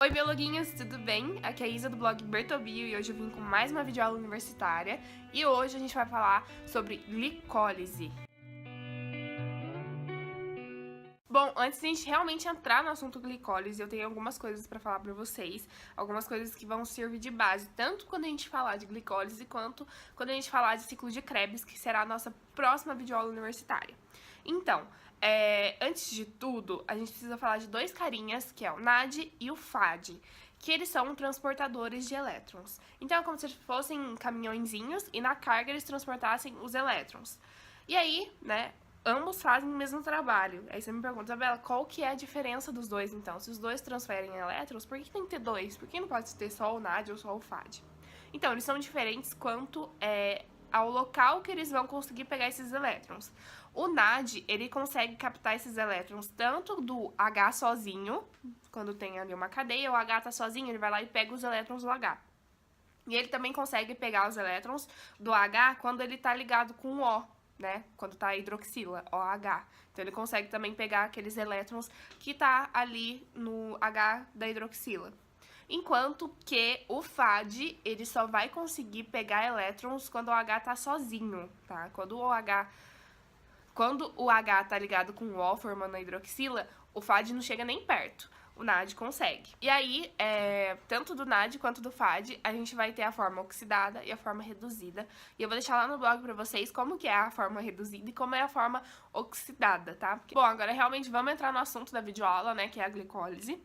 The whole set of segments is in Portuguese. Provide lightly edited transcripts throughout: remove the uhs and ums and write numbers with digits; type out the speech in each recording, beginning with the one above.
Oi, biologuinhos, tudo bem? Aqui é a Isa do blog Bertobio e hoje eu vim com mais uma videoaula universitária e hoje a gente vai falar sobre glicólise. Bom, antes de a gente realmente entrar no assunto glicólise, eu tenho algumas coisas pra falar pra vocês, algumas coisas que vão servir de base, tanto quando a gente falar de glicólise, quanto quando a gente falar de ciclo de Krebs, que será a nossa próxima videoaula universitária. Então, antes de tudo, a gente precisa falar de dois carinhas, que é o NAD e o FAD, que eles são transportadores de elétrons. Então, é como se fossem caminhõezinhos e na carga eles transportassem os elétrons. E aí, né, ambos fazem o mesmo trabalho. Aí você me pergunta, Isabela, qual que é a diferença dos dois, então? Se os dois transferem elétrons, por que tem que ter dois? Por que não pode ter só o NAD ou só o FAD? Então, eles são diferentes quanto ao local que eles vão conseguir pegar esses elétrons. O NAD, ele consegue captar esses elétrons tanto do H sozinho, quando tem ali uma cadeia, o H tá sozinho, ele vai lá e pega os elétrons do H. E ele também consegue pegar os elétrons do H quando ele tá ligado com o O, né? Quando tá a hidroxila, OH. Então ele consegue também pegar aqueles elétrons que tá ali no H da hidroxila. Enquanto que o FAD, ele só vai conseguir pegar elétrons quando o H tá sozinho, tá? Quando o H tá ligado com o O formando a hidroxila, o FAD não chega nem perto. O NAD consegue. E aí, tanto do NAD quanto do FAD, a gente vai ter a forma oxidada e a forma reduzida. E eu vou deixar lá no blog pra vocês como que é a forma reduzida e como é a forma oxidada, tá? Bom, agora realmente vamos entrar no assunto da videoaula, né, que é a glicólise.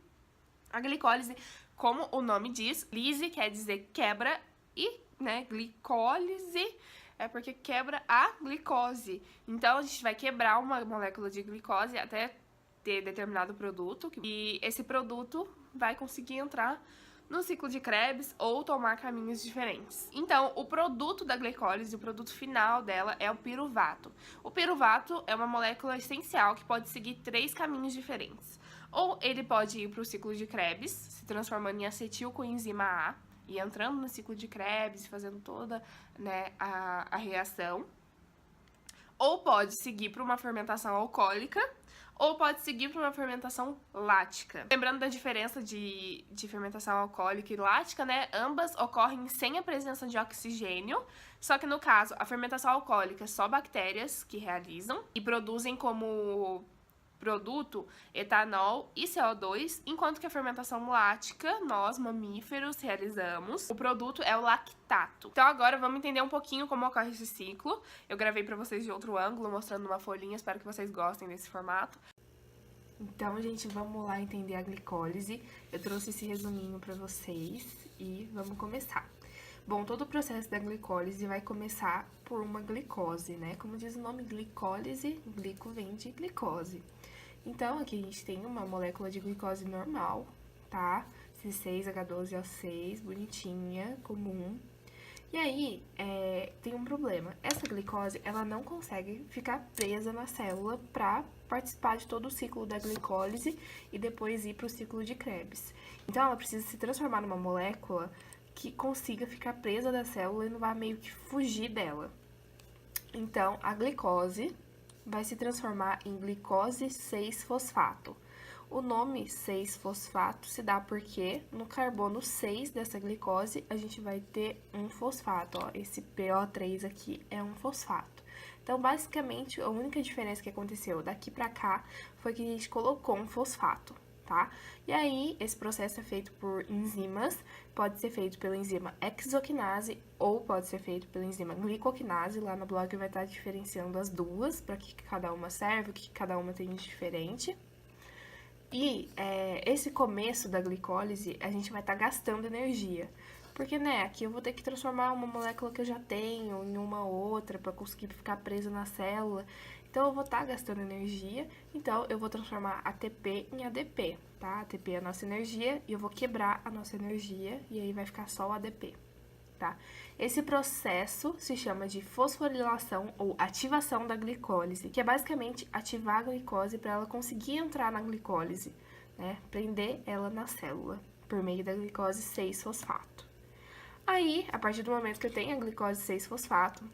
A glicólise, como o nome diz, lise quer dizer quebra e, né, glicólise é porque quebra a glicose. Então, a gente vai quebrar uma molécula de glicose até ter determinado produto, e esse produto vai conseguir entrar no ciclo de Krebs ou tomar caminhos diferentes. Então, o produto da glicólise, o produto final dela é o piruvato. O piruvato é uma molécula essencial que pode seguir 3 caminhos diferentes. Ou ele pode ir para o ciclo de Krebs, se transformando em acetil coenzima A, e entrando no ciclo de Krebs, fazendo toda, né, a reação. Ou pode seguir para uma fermentação alcoólica, ou pode seguir para uma fermentação lática. Lembrando da diferença de fermentação alcoólica e lática, né? Ambas ocorrem sem a presença de oxigênio, só que no caso, a fermentação alcoólica é só bactérias que realizam e produzem como produto etanol e CO2, enquanto que a fermentação lática, nós, mamíferos, realizamos. O produto é o lactato. Então agora vamos entender um pouquinho como ocorre esse ciclo. Eu gravei pra vocês de outro ângulo, mostrando uma folhinha, espero que vocês gostem desse formato. Então, gente, vamos lá entender a glicólise. Eu trouxe esse resuminho pra vocês e vamos começar. Bom, todo o processo da glicólise vai começar por uma glicose, né? Como diz o nome, glicólise, glico vem de glicose. Então, aqui a gente tem uma molécula de glicose normal, tá? C6H12O6, bonitinha, comum. E aí, tem um problema. Essa glicose, ela não consegue ficar presa na célula para participar de todo o ciclo da glicólise e depois ir para o ciclo de Krebs. Então, ela precisa se transformar numa molécula que consiga ficar presa da célula e não vá meio que fugir dela. Então, a glicose vai se transformar em glicose 6-fosfato. O nome 6-fosfato se dá porque no carbono 6 dessa glicose a gente vai ter um fosfato, ó, esse PO3 aqui é um fosfato. Então, basicamente, a única diferença que aconteceu daqui pra cá foi que a gente colocou um fosfato, tá? E aí, esse processo é feito por enzimas, pode ser feito pela enzima hexoquinase ou pode ser feito pela enzima glicoquinase. Lá no blog vai estar diferenciando as duas, para que cada uma serve, o que cada uma tem de diferente. E esse começo da glicólise, a gente vai estar gastando energia. Porque, né, aqui eu vou ter que transformar uma molécula que eu já tenho em uma outra para conseguir ficar presa na célula. Então, eu vou estar gastando energia, então eu vou transformar ATP em ADP, tá? ATP é a nossa energia e eu vou quebrar a nossa energia e aí vai ficar só o ADP, tá? Esse processo se chama de fosforilação ou ativação da glicólise, que é basicamente ativar a glicose para ela conseguir entrar na glicólise, né? Prender ela na célula por meio da glicose 6-fosfato. Aí, a partir do momento que eu tenho a glicose 6-fosfato,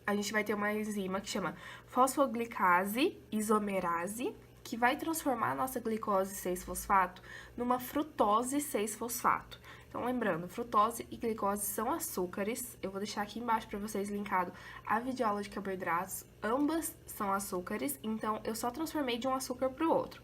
a gente vai ter uma enzima que chama fosfoglicase isomerase, que vai transformar a nossa glicose 6-fosfato numa frutose 6-fosfato. Então, lembrando, frutose e glicose são açúcares. Eu vou deixar aqui embaixo para vocês linkado a videoaula de carboidratos. Ambas são açúcares, então eu só transformei de um açúcar para o outro.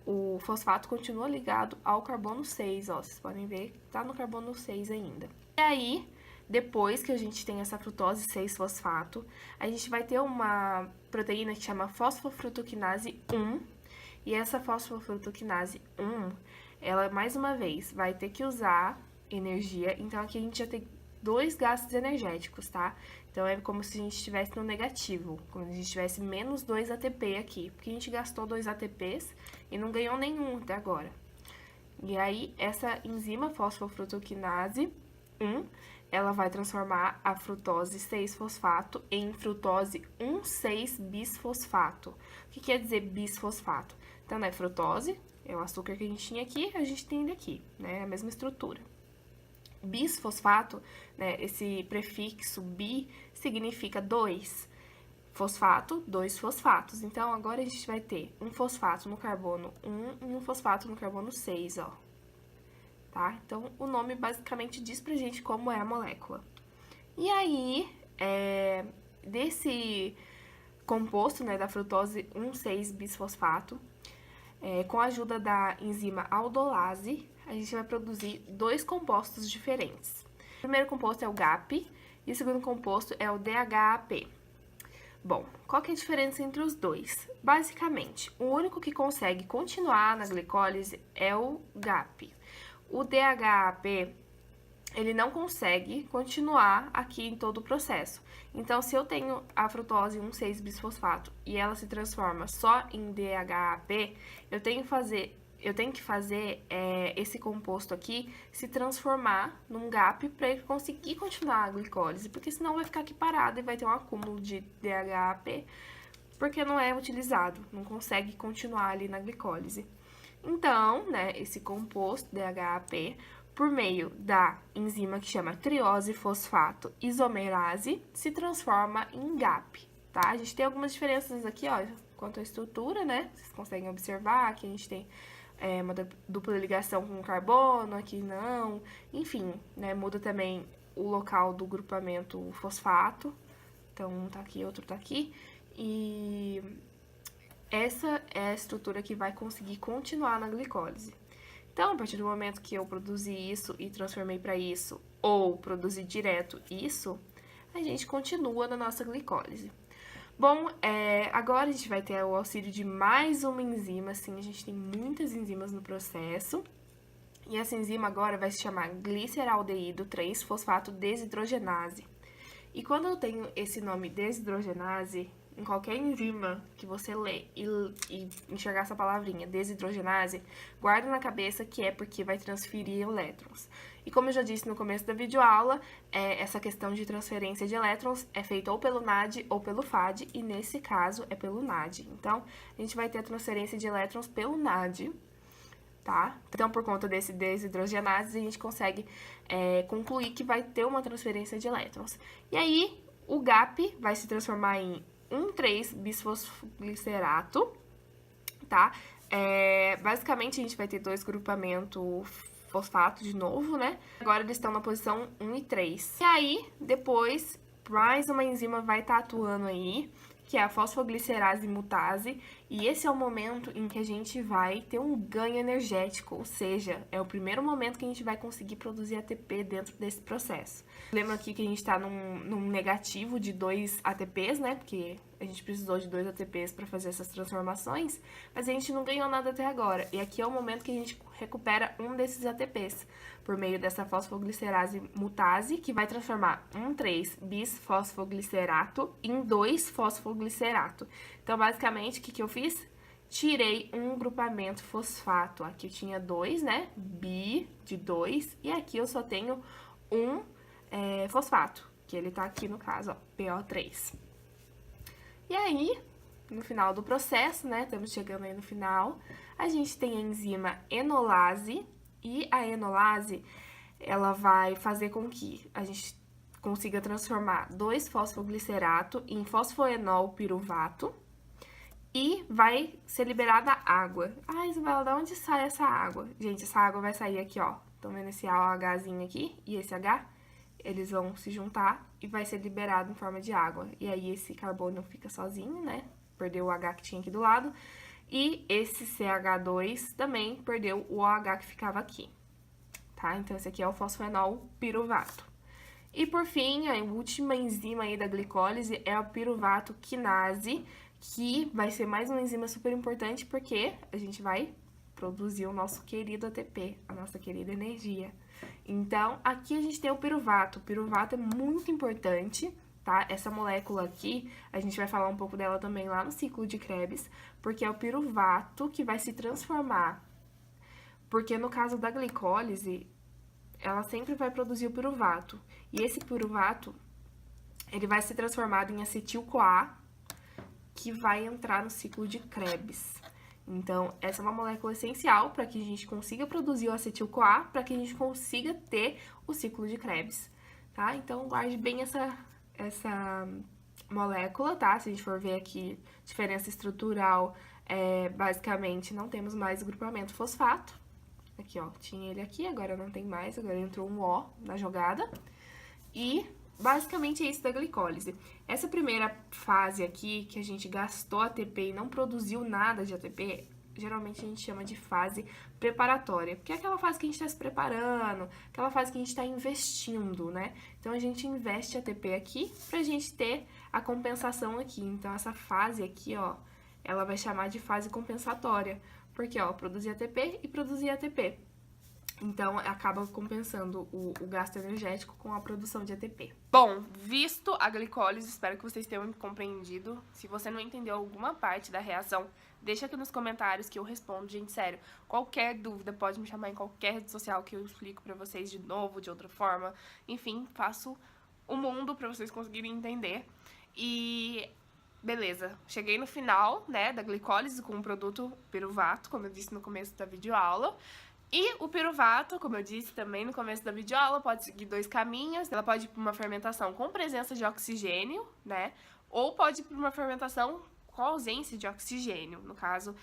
O fosfato continua ligado ao carbono 6, ó, vocês podem ver que tá no carbono 6 ainda. E aí, depois que a gente tem essa frutose 6-fosfato, a gente vai ter uma proteína que chama fosfofrutoquinase 1, e essa fosfofrutoquinase 1, ela, mais uma vez, vai ter que usar energia, então aqui a gente já tem 2 gastos energéticos, tá? Então, é como se a gente estivesse no negativo, como se a gente tivesse menos 2 ATP aqui, porque a gente gastou 2 ATPs e não ganhou nenhum até agora. E aí, essa enzima fosfofrutoquinase 1, ela vai transformar a frutose 6-fosfato em frutose 1,6-bisfosfato. O que quer dizer bisfosfato? Então, né, frutose, é o açúcar que a gente tinha aqui, a gente tem daqui, né, a mesma estrutura. Bisfosfato, né, esse prefixo bi significa 2. Fosfato, 2 fosfatos. Então, agora a gente vai ter um fosfato no carbono 1 e um fosfato no carbono 6, ó. Tá? Então, o nome basicamente diz pra gente como é a molécula. E aí, desse composto, né, da frutose 1,6-bisfosfato, com a ajuda da enzima aldolase, a gente vai produzir 2 compostos diferentes. O primeiro composto é o GAP e o segundo composto é o DHAP. Bom, qual que é a diferença entre os dois? Basicamente, o único que consegue continuar na glicólise é o GAP. O DHAP, ele não consegue continuar aqui em todo o processo. Então, se eu tenho a frutose 1,6-bisfosfato e ela se transforma só em DHAP, eu tenho que fazer esse composto aqui se transformar num GAP para ele conseguir continuar a glicólise, porque senão vai ficar aqui parado e vai ter um acúmulo de DHAP, porque não é utilizado, não consegue continuar ali na glicólise. Então, né, esse composto DHAP, por meio da enzima que chama triose fosfato isomerase, se transforma em GAP, tá? A gente tem algumas diferenças aqui, ó, quanto à estrutura, né? Vocês conseguem observar que a gente tem uma dupla ligação com carbono, aqui não. Enfim, né, muda também o local do grupamento fosfato. Então, um tá aqui, outro tá aqui. E essa é a estrutura que vai conseguir continuar na glicólise. Então, a partir do momento que eu produzi isso e transformei para isso, ou produzi direto isso, a gente continua na nossa glicólise. Bom, agora a gente vai ter o auxílio de mais uma enzima, assim, a gente tem muitas enzimas no processo. E essa enzima agora vai se chamar gliceraldeído 3-fosfato desidrogenase. E quando eu tenho esse nome desidrogenase, em qualquer enzima que você lê e enxergar essa palavrinha, desidrogenase, guarda na cabeça que é porque vai transferir elétrons. E como eu já disse no começo da videoaula, essa questão de transferência de elétrons é feita ou pelo NAD ou pelo FAD, e nesse caso é pelo NAD. Então, a gente vai ter a transferência de elétrons pelo NAD, tá? Então, por conta desse desidrogenase, a gente consegue concluir que vai ter uma transferência de elétrons. E aí, o GAP vai se transformar em 1,3-bisfosfoglicerato, tá? Basicamente, a gente vai ter 2 grupamentos fosfato de novo, né? Agora eles estão na posição 1 e 3. E aí, depois, mais uma enzima vai estar atuando aí, que é a fosfoglicerase mutase, e esse é o momento em que a gente vai ter um ganho energético, ou seja, é o primeiro momento que a gente vai conseguir produzir ATP dentro desse processo. Lembra aqui que a gente está num negativo de 2 ATPs, né, porque a gente precisou de 2 ATPs para fazer essas transformações, mas a gente não ganhou nada até agora, e aqui é o momento que a gente recupera um desses ATPs, por meio dessa fosfoglicerase mutase, que vai transformar 1,3-bisfosfoglicerato em 2-fosfoglicerato. Então, basicamente, o que eu fiz? Tirei um grupamento fosfato. Aqui eu tinha 2, né? Bi de 2. E aqui eu só tenho um fosfato, que ele tá aqui no caso, ó, PO3. E aí, no final do processo, né? Estamos chegando aí no final. A gente tem a enzima enolase. E a enolase, ela vai fazer com que a gente consiga transformar 2-fosfoglicerato em fosfoenol piruvato. e vai ser liberada água. Ah, Isabela, de onde sai essa água? Gente, essa água vai sair aqui, ó. Estão vendo esse OHzinho aqui e esse H? Eles vão se juntar e vai ser liberado em forma de água. E aí esse carbono fica sozinho, né? Perdeu o H que tinha aqui do lado. E esse CH2 também perdeu o OH que ficava aqui, tá? Então esse aqui é o fosfenol piruvato. E por fim, a última enzima aí da glicólise é a piruvato quinase, que vai ser mais uma enzima super importante porque a gente vai produzir o nosso querido ATP, a nossa querida energia. Então, aqui a gente tem o piruvato. O piruvato é muito importante, tá? Essa molécula aqui, a gente vai falar um pouco dela também lá no ciclo de Krebs, porque é o piruvato que vai se transformar. Porque no caso da glicólise, ela sempre vai produzir o piruvato. E esse piruvato, ele vai ser transformado em acetil-CoA, que vai entrar no ciclo de Krebs. Então, essa é uma molécula essencial para que a gente consiga produzir o acetil-CoA, para que a gente consiga ter o ciclo de Krebs, tá? Então, guarde bem essa molécula, tá? Se a gente for ver aqui, diferença estrutural, basicamente, não temos mais o grupamento fosfato. Aqui, ó, tinha ele aqui, agora não tem mais, agora entrou um O na jogada. E basicamente é isso da glicólise. Essa primeira fase aqui, que a gente gastou ATP e não produziu nada de ATP, geralmente a gente chama de fase preparatória, porque é aquela fase que a gente está se preparando, aquela fase que a gente está investindo, né? Então a gente investe ATP aqui pra gente ter a compensação aqui. Então essa fase aqui, ó, ela vai chamar de fase compensatória, porque, ó, produzir ATP e produzir ATP. Então, acaba compensando o gasto energético com a produção de ATP. Bom, visto a glicólise, espero que vocês tenham compreendido. Se você não entendeu alguma parte da reação, deixa aqui nos comentários que eu respondo. Gente, sério, qualquer dúvida pode me chamar em qualquer rede social que eu explico pra vocês de novo, de outra forma. Enfim, faço o mundo pra vocês conseguirem entender. E beleza, cheguei no final, né, da glicólise com o produto piruvato, como eu disse no começo da videoaula. E o piruvato, como eu disse também no começo da videoaula, pode seguir dois caminhos. Ela pode ir para uma fermentação com presença de oxigênio, né? Ou pode ir para uma fermentação com ausência de oxigênio. No caso,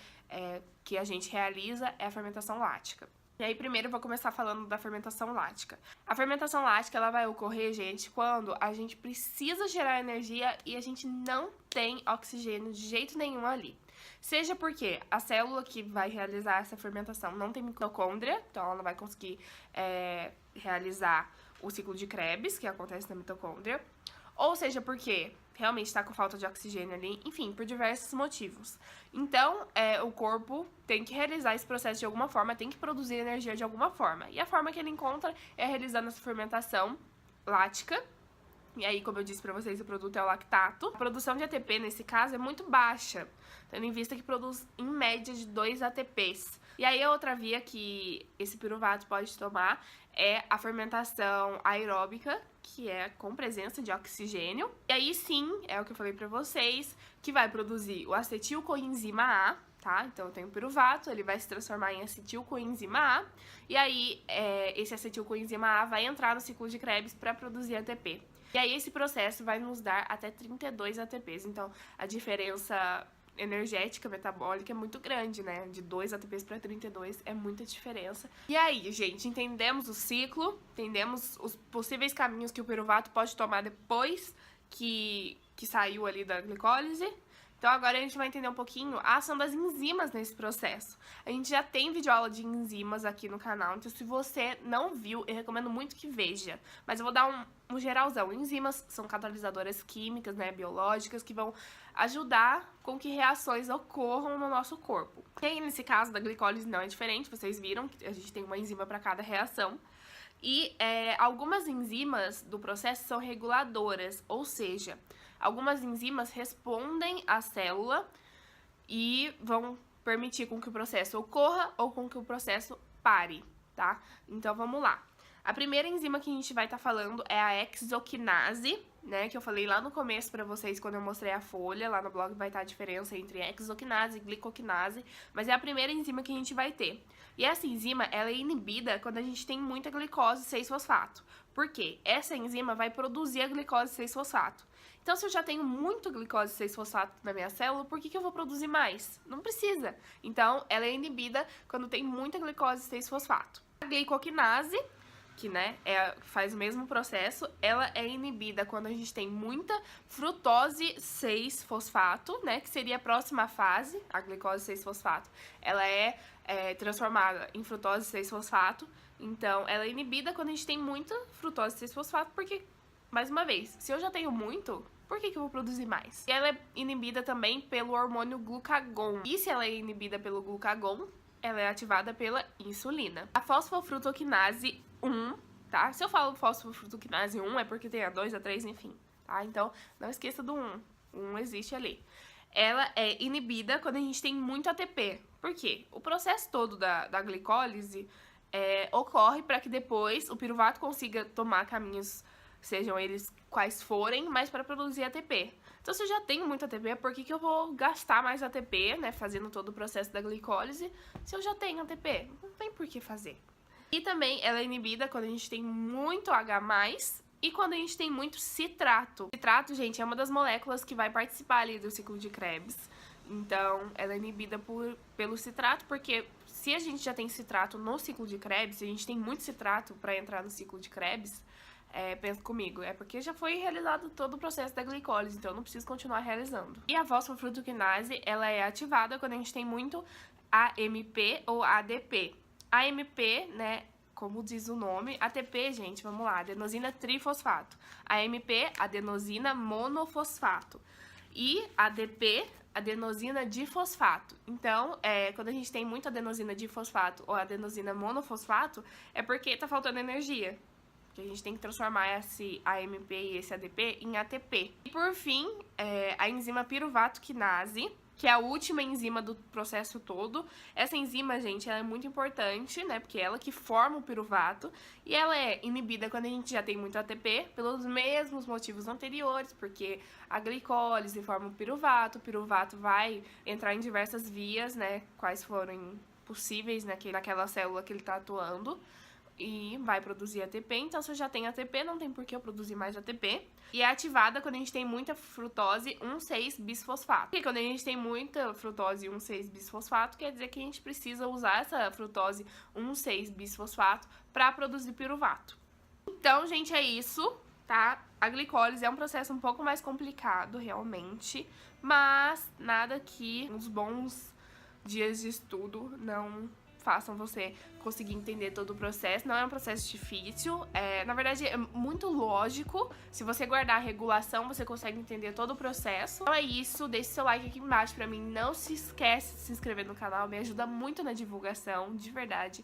que a gente realiza é a fermentação lática. E aí, primeiro eu vou começar falando da fermentação lática. A fermentação lática, ela vai ocorrer, gente, quando a gente precisa gerar energia e a gente não tem oxigênio de jeito nenhum ali. Seja porque a célula que vai realizar essa fermentação não tem mitocôndria, então ela não vai conseguir realizar o ciclo de Krebs, que acontece na mitocôndria, ou seja porque realmente está com falta de oxigênio ali, enfim, por diversos motivos. Então, o corpo tem que realizar esse processo de alguma forma, tem que produzir energia de alguma forma. E a forma que ele encontra é realizando essa fermentação lática. E aí, como eu disse pra vocês, o produto é o lactato. A produção de ATP, nesse caso, é muito baixa, tendo em vista que produz, em média, de 2 ATPs. E aí, a outra via que esse piruvato pode tomar é a fermentação aeróbica, que é com presença de oxigênio. E aí, sim, é o que eu falei pra vocês, que vai produzir o acetilcoenzima A, tá? Então, eu tenho o piruvato, ele vai se transformar em acetilcoenzima A. E aí, esse acetilcoenzima A vai entrar no ciclo de Krebs para produzir ATP. E aí, esse processo vai nos dar até 32 ATPs. Então, a diferença energética, metabólica é muito grande, né? De 2 ATPs para 32 é muita diferença. E aí, gente, entendemos o ciclo, entendemos os possíveis caminhos que o piruvato pode tomar depois que saiu ali da glicólise. Então, agora a gente vai entender um pouquinho a ação das enzimas nesse processo. A gente já tem videoaula de enzimas aqui no canal, então se você não viu, eu recomendo muito que veja. Mas eu vou dar um geralzão. Enzimas são catalisadoras químicas, né, biológicas, que vão ajudar com que reações ocorram no nosso corpo. E aí, nesse caso da glicólise não é diferente, vocês viram que a gente tem uma enzima para cada reação. E algumas enzimas do processo são reguladoras, ou seja, algumas enzimas respondem à célula e vão permitir com que o processo ocorra ou com que o processo pare, tá? Então, vamos lá. A primeira enzima que a gente vai estar falando é a hexoquinase, né? Que eu falei lá no começo pra vocês quando eu mostrei a folha. Lá no blog vai estar a diferença entre hexoquinase e glicoquinase, mas é a primeira enzima que a gente vai ter. E essa enzima, ela é inibida quando a gente tem muita glicose 6-fosfato. Por quê? Essa enzima vai produzir a glicose 6-fosfato. Então, se eu já tenho muito glicose 6-fosfato na minha célula, por que eu vou produzir mais? Não precisa. Então, ela é inibida quando tem muita glicose 6-fosfato. A gleicoquinase, que faz o mesmo processo, ela é inibida quando a gente tem muita frutose 6-fosfato, que seria a próxima fase, a glicose 6-fosfato. Ela é transformada em frutose 6-fosfato, então ela é inibida quando a gente tem muita frutose 6-fosfato, porque, mais uma vez, se eu já tenho muito, por que eu vou produzir mais? E ela é inibida também pelo hormônio glucagon. E se ela é inibida pelo glucagon, ela é ativada pela insulina. A fosfofrutoquinase 1, tá? Se eu falo fosfofrutoquinase 1 é porque tem a 2, a 3, enfim, tá? Então, não esqueça do 1. O 1 existe ali. Ela é inibida quando a gente tem muito ATP. Por quê? O processo todo da glicólise ocorre para que depois o piruvato consiga tomar caminhos, sejam eles quais forem, mas para produzir ATP. Então, se eu já tenho muito ATP, por que eu vou gastar mais ATP, fazendo todo o processo da glicólise, se eu já tenho ATP? Não tem por que fazer. E também ela é inibida quando a gente tem muito H+, e quando a gente tem muito citrato. Citrato, gente, é uma das moléculas que vai participar ali do ciclo de Krebs. Então, ela é inibida pelo citrato, porque se a gente já tem citrato no ciclo de Krebs, se a gente tem muito citrato para entrar no ciclo de Krebs, pensa comigo, é porque já foi realizado todo o processo da glicólise, então eu não preciso continuar realizando. E a fosfofrutoquinase, ela é ativada quando a gente tem muito AMP ou ADP. AMP, como diz o nome, ATP, gente, vamos lá, adenosina trifosfato. AMP, adenosina monofosfato. E ADP, adenosina difosfato. Então, quando a gente tem muita adenosina difosfato ou adenosina monofosfato, é porque tá faltando energia. Que a gente tem que transformar esse AMP e esse ADP em ATP. E por fim, a enzima piruvato-quinase, que é a última enzima do processo todo. Essa enzima, gente, ela é muito importante, porque é ela que forma o piruvato, e ela é inibida quando a gente já tem muito ATP, pelos mesmos motivos anteriores, porque a glicólise forma o piruvato vai entrar em diversas vias, quais forem possíveis naquela célula que ele está atuando, e vai produzir ATP. Então, se eu já tenho ATP, não tem por que eu produzir mais ATP. E é ativada quando a gente tem muita frutose 1,6-bisfosfato. E quando a gente tem muita frutose 1,6-bisfosfato, quer dizer que a gente precisa usar essa frutose 1,6-bisfosfato para produzir piruvato. Então, gente, é isso, tá? A glicólise é um processo um pouco mais complicado, realmente, mas nada que uns bons dias de estudo não façam você conseguir entender todo o processo. Não é um processo difícil, na verdade é muito lógico. Se você guardar a regulação, você consegue entender todo o processo. Então é isso, deixe seu like aqui embaixo pra mim. Não se esquece de se inscrever no canal, me ajuda muito na divulgação, de verdade.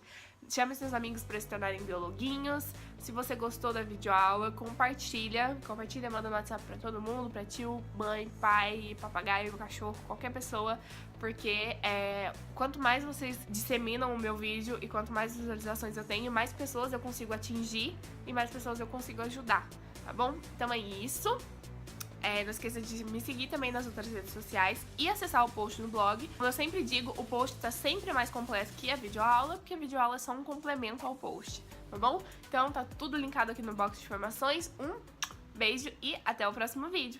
Chame seus amigos para se tornarem biologuinhos. Se você gostou da videoaula, compartilha, manda no WhatsApp pra todo mundo, pra tio, mãe, pai, papagaio, cachorro, qualquer pessoa, porque quanto mais vocês disseminam o meu vídeo e quanto mais visualizações eu tenho, mais pessoas eu consigo atingir e mais pessoas eu consigo ajudar, tá bom? Então é isso. Não esqueça de me seguir também nas outras redes sociais e acessar o post no blog. Como eu sempre digo, o post tá sempre mais completo que a videoaula, porque a videoaula é só um complemento ao post, tá bom? Então tá tudo linkado aqui no box de informações. Um beijo e até o próximo vídeo!